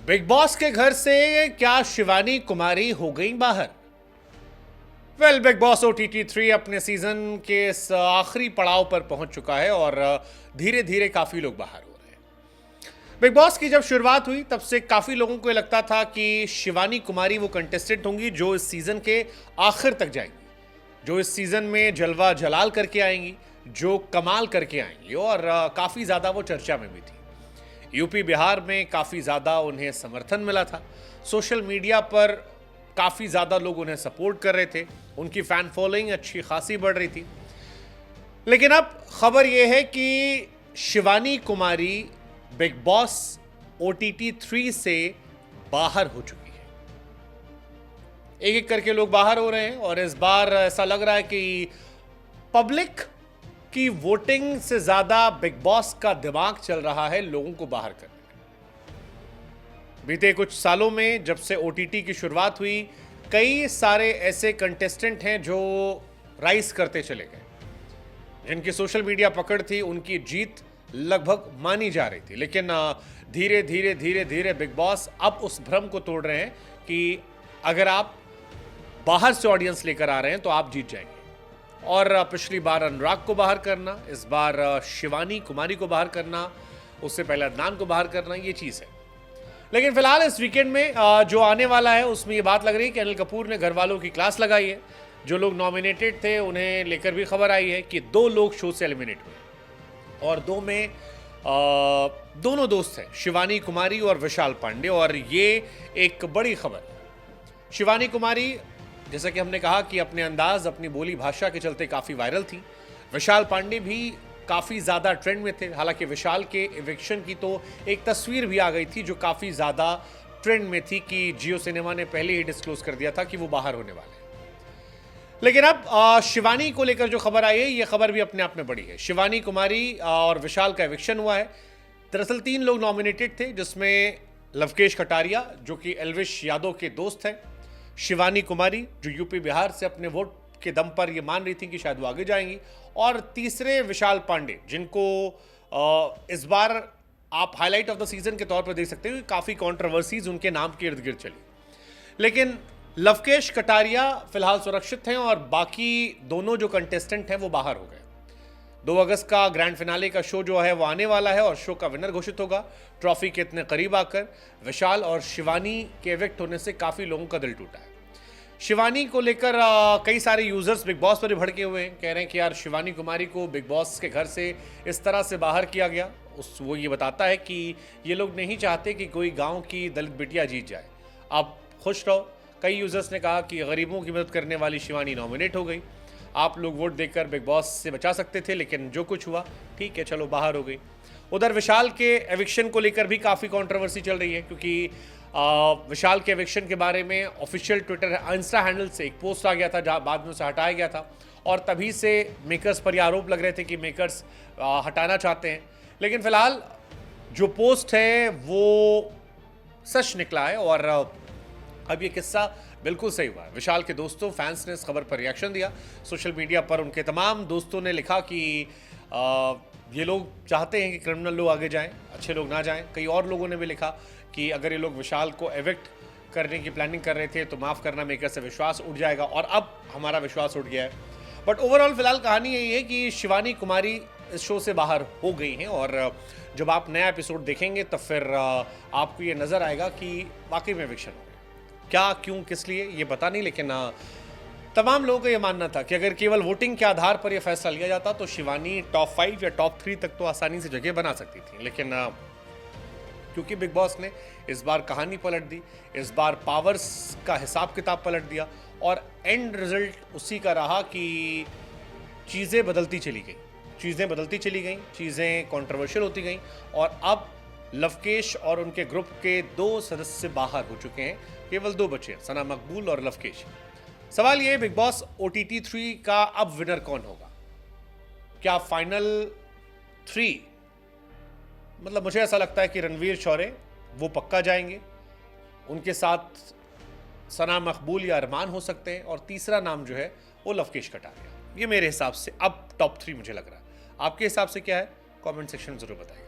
Big boss के घर से क्या शिवानी कुमारी हो गई बाहर? बिग बॉस OTT 3 अपने सीजन के इस आखिरी पड़ाव पर पहुंच चुका है और धीरे धीरे काफी लोग बाहर हो रहे हैं। बिग बॉस की जब शुरुआत हुई तब से काफी लोगों को लगता था कि शिवानी कुमारी वो कंटेस्टेंट होंगी जो इस सीजन के आखिर तक जाएंगी, जो इस सीजन में जलवा जलाल करके आएंगी, जो कमाल करके आएंगी और काफी ज्यादा वो चर्चा में भी थी। यूपी बिहार में काफ़ी ज़्यादा उन्हें समर्थन मिला था। सोशल मीडिया पर काफ़ी ज़्यादा लोग उन्हें सपोर्ट कर रहे थे, उनकी फ़ैन फॉलोइंग अच्छी खासी बढ़ रही थी। लेकिन अब खबर यह है कि Shivani Kumari big boss OTT 3 से बाहर हो चुकी है। एक एक करके लोग बाहर हो रहे हैं और इस बार ऐसा लग रहा है कि पब्लिक की वोटिंग से ज्यादा बिग बॉस का दिमाग चल रहा है लोगों को बाहर करने में। बीते कुछ सालों में जब से OTT की शुरुआत हुई, कई सारे ऐसे कंटेस्टेंट हैं जो राइज करते चले गए, जिनकी सोशल मीडिया पकड़ थी, उनकी जीत लगभग मानी जा रही थी। लेकिन धीरे धीरे धीरे धीरे बिग बॉस अब उस भ्रम को तोड़ रहे हैं कि अगर आप बाहर से ऑडियंस लेकर आ रहे हैं तो आप जीत जाएंगे। और पिछली बार अनुराग को बाहर करना, इस बार शिवानी कुमारी को बाहर करना, उससे पहले अदनान को बाहर करना, ये चीज़ है। लेकिन फिलहाल इस वीकेंड में जो आने वाला है उसमें ये बात लग रही है कि अनिल कपूर ने घर वालों की क्लास लगाई है। जो लोग नॉमिनेटेड थे उन्हें लेकर भी खबर आई है कि 2 लोग शो से एलिमिनेट हुए और 2 में दोनों दोस्त हैं, शिवानी कुमारी और विशाल पांडे। और ये एक बड़ी खबर है। शिवानी कुमारी, जैसा कि हमने कहा कि अपने अंदाज, अपनी बोली भाषा के चलते काफ़ी वायरल थी। विशाल पांडे भी काफ़ी ज़्यादा ट्रेंड में थे। हालांकि विशाल के इविक्शन की तो एक तस्वीर भी आ गई थी जो काफ़ी ज़्यादा ट्रेंड में थी कि जियो सिनेमा ने पहले ही डिस्क्लोज कर दिया था कि वो बाहर होने वाले हैं। लेकिन अब शिवानी को लेकर जो खबर आई है, ये खबर भी अपने आप में बड़ी है। शिवानी कुमारी और विशाल का इविक्शन हुआ है। दरअसल 3 लोग नॉमिनेटेड थे, जिसमें लवकेश कटारिया जो कि एल्विश यादव के दोस्त हैं, शिवानी कुमारी जो यूपी बिहार से अपने वोट के दम पर ये मान रही थी कि शायद वो आगे जाएंगी, और तीसरे विशाल पांडे, जिनको इस बार आप हाईलाइट ऑफ द सीजन के तौर पर देख सकते हो कि काफ़ी कंट्रोवर्सीज उनके नाम के इर्द गिर्द चली। लेकिन लवकेश कटारिया फिलहाल सुरक्षित हैं और बाकी दोनों जो कंटेस्टेंट हैं वो बाहर हो गए। 2 अगस्त का ग्रैंड फिनाले का शो जो है वो आने वाला है और शो का विनर घोषित होगा। ट्रॉफी के इतने करीब आकर विशाल और शिवानी के इविक्ट होने से काफ़ी लोगों का दिल टूटा है। शिवानी को लेकर कई सारे यूजर्स बिग बॉस पर भड़के हुए हैं, कह रहे हैं कि यार शिवानी कुमारी को बिग बॉस के घर से इस तरह से बाहर किया गया। वो ये बताता है कि ये लोग नहीं चाहते कि कोई गाँव की दलित बिटिया जीत जाए, आप खुश रहो। कई यूजर्स ने कहा कि गरीबों की मदद करने वाली शिवानी नॉमिनेट हो गई, आप लोग वोट देकर बिग बॉस से बचा सकते थे, लेकिन जो कुछ हुआ ठीक है, चलो बाहर हो गई। उधर विशाल के एविक्शन को लेकर भी काफ़ी कंट्रोवर्सी चल रही है, क्योंकि विशाल के एविक्शन के बारे में ऑफिशियल ट्विटर इंस्टा हैंडल से एक पोस्ट आ गया था, जहाँ बाद में उसे हटाया गया था और तभी से मेकर्स पर यह आरोप लग रहे थे कि मेकर्स हटाना चाहते हैं। लेकिन फिलहाल जो पोस्ट है वो सच निकला है और अब ये किस्सा बिल्कुल सही हुआ है। विशाल के दोस्तों, फैंस ने इस खबर पर रिएक्शन दिया। सोशल मीडिया पर उनके तमाम दोस्तों ने लिखा कि ये लोग चाहते हैं कि क्रिमिनल लोग आगे जाएं, अच्छे लोग ना जाएं। कई और लोगों ने भी लिखा कि अगर ये लोग विशाल को एविक्ट करने की प्लानिंग कर रहे थे तो माफ़ करना, मेकर से विश्वास उठ जाएगा, और अब हमारा विश्वास उठ गया है। बट ओवरऑल फिलहाल कहानी यही है कि शिवानी कुमारी इस शो से बाहर हो गई हैं और जब आप नया एपिसोड देखेंगे तो फिर आपको ये नज़र आएगा कि वाकई में एविक्शन हो गया। क्या, क्यों, किस लिए ये पता नहीं, लेकिन तमाम लोगों का ये मानना था कि अगर केवल वोटिंग के आधार पर यह फैसला लिया जाता तो शिवानी टॉप 5 या टॉप 3 तक तो आसानी से जगह बना सकती थी। लेकिन क्योंकि बिग बॉस ने इस बार कहानी पलट दी, इस बार पावर्स का हिसाब किताब पलट दिया और एंड रिजल्ट उसी का रहा कि चीज़ें बदलती चली गई, चीज़ें कंट्रोवर्शियल होती गई और अब लवकेश और उनके ग्रुप के 2 सदस्य बाहर हो चुके हैं, केवल 2 बचे हैं, सना मकबूल और लवकेश। सवाल ये, बिग बॉस OTT 3 का अब विनर कौन होगा? क्या फाइनल 3, मतलब मुझे ऐसा लगता है कि रणवीर शौर्य वो पक्का जाएंगे, उनके साथ सना मकबूल या अरमान हो सकते हैं और तीसरा नाम जो है वो लवकेश कटारिया। ये मेरे हिसाब से अब टॉप 3 मुझे लग रहा है। आपके हिसाब से क्या है? कमेंट सेक्शन में जरूर बताइएगा।